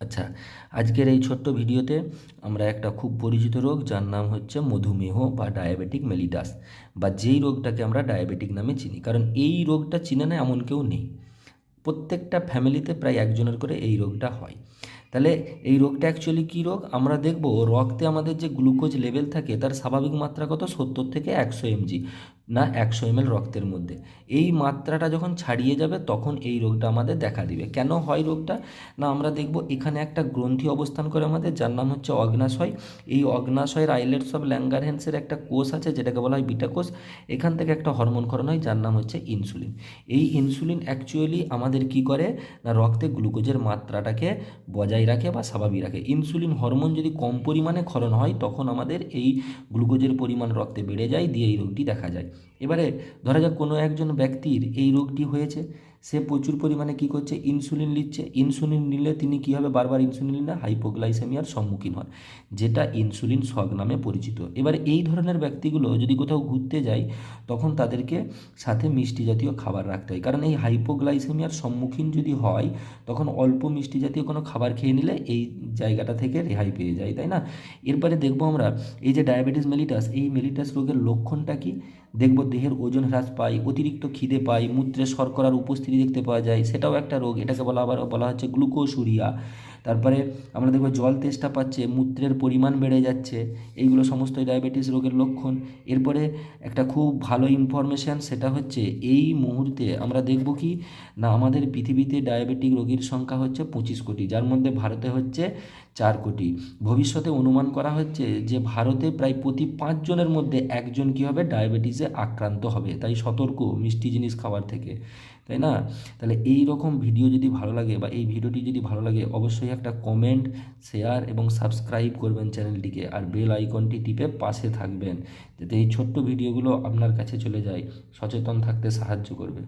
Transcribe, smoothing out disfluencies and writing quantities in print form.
আচ্ছা, আজকের এই ছোট্ট ভিডিওতে আমরা একটা খুব পরিচিত রোগ যার নাম হচ্ছে মধুমেহ বা ডায়াবেটিক মেলিটাস, বা যেই রোগটাকে আমরা ডায়াবেটিক নামে চিনি। কারণ এই রোগটা চিনে না এমন কেউ নেই, প্রত্যেকটা ফ্যামিলিতে প্রায় একজনের করে এই রোগটা হয়। তাহলে এই রোগটা অ্যাকচুয়ালি কী রোগ আমরা দেখব। রক্তে আমাদের যে গ্লুকোজ লেভেল থাকে তার স্বাভাবিক মাত্রা কত, 70 থেকে 100 mg না 100 ml রক্তের মধ্যে। এই মাত্রাটা যখন ছাড়িয়ে যাবে তখন এই রোগটা আমাদের দেখা দিবে। কেন হয় রোগটা? না আমরা দেখব এখানে একটা গ্রন্থি অবস্থান করে আমাদের, যার নাম হচ্ছে অগ্নাশয়। এই অগ্নাশয়ের আইলেটস অফ ল্যাঙ্গারহ্যান্সের একটা কোষ আছে যেটাকে বলা হয় বিটা কোষ। এখান থেকে একটা হরমোন ক্ষরণ হয় যার নাম হচ্ছে ইনসুলিন। এই ইনসুলিন অ্যাকচুয়ালি আমাদের কি করে না রক্তে গ্লুকোজের মাত্রাটাকে বজায় রাখে বা স্বাভাবিক রাখে। ইনসুলিন হরমোন যদি কম পরিমাণে ক্ষরণ হয় তখন আমাদের এই গ্লুকোজের পরিমাণ রক্তে বেড়ে যায়, দিয়ে এই রোগটি দেখা যায়। এবারে ধরা যাক কোনো একজন ব্যক্তির এই রোগটি হয়েছে, সে প্রচুর পরিমাণে কী করছে, ইনসুলিন নিচ্ছে। ইনসুলিন নিলে তিনি কী হবে, বারবার ইনসুলিন নিলে হাইপোগ্লাইসেমিয়ার সম্মুখীন হন, যেটা ইনসুলিন শক নামে পরিচিত। এবারে এই ধরনের ব্যক্তিগুলো যদি কোথাও ঘুরতে যায় তখন তাদেরকে সাথে মিষ্টি জাতীয় খাবার রাখতে হয়, কারণ এই হাইপোগ্লাইসেমিয়ার সম্মুখীন যদি হয় তখন অল্প মিষ্টি জাতীয় কোনো খাবার খেয়ে নিলে এই জায়গাটা থেকে রেহাই পেয়ে যায়, তাই না? এরপরে দেখবো আমরা এই যে ডায়াবেটিস মেলিটাস, এই মেলিটাস রোগের লক্ষণটা কি দেখব। দেহের ওজন হ্রাস পায়, অতিরিক্ত খিদে পায়, মূত্রে শর্করার উপস্থিতি দেখতে পাওয়া যায়, সেটাও একটা রোগ। এটাকে বলা হচ্ছে গ্লুকোসুরিয়া। তারপরে আমরা দেখব জল তেষ্টা পাচ্ছে, মূত্রের পরিমাণ বেড়ে যাচ্ছে, এইগুলো সমস্তই ডায়াবেটিস রোগের লক্ষণ। এরপরে একটা খুব ভালো ইনফরমেশান, সেটা হচ্ছে এই মুহূর্তে আমরা দেখব কি না আমাদের পৃথিবীতে ডায়াবেটিক রোগীর সংখ্যা হচ্ছে 25 কোটি, যার মধ্যে ভারতে হচ্ছে 4 কোটি। ভবিষ্যতে অনুমান করা হচ্ছে যে ভারতে প্রায় প্রতি 5 জনের মধ্যে একজন কী হবে, ডায়াবেটিসে আক্রান্ত হবে। তাই সতর্ক মিষ্টি জিনিস খাওয়ার থেকে, তাই না? তাহলে এই রকম ভিডিও যদি ভালো লাগে বা এই ভিডিওটি যদি ভালো লাগে অবশ্যই একটা কমেন্ট, শেয়ার এবং সাবস্ক্রাইব করবেন চ্যানেলটিকে, আর বেল আইকনটি টিপে পাশে থাকবেন যাতে এই ছোট্ট ভিডিওগুলো আপনার কাছে চলে যায়, সচেতন থাকতে সাহায্য করবে।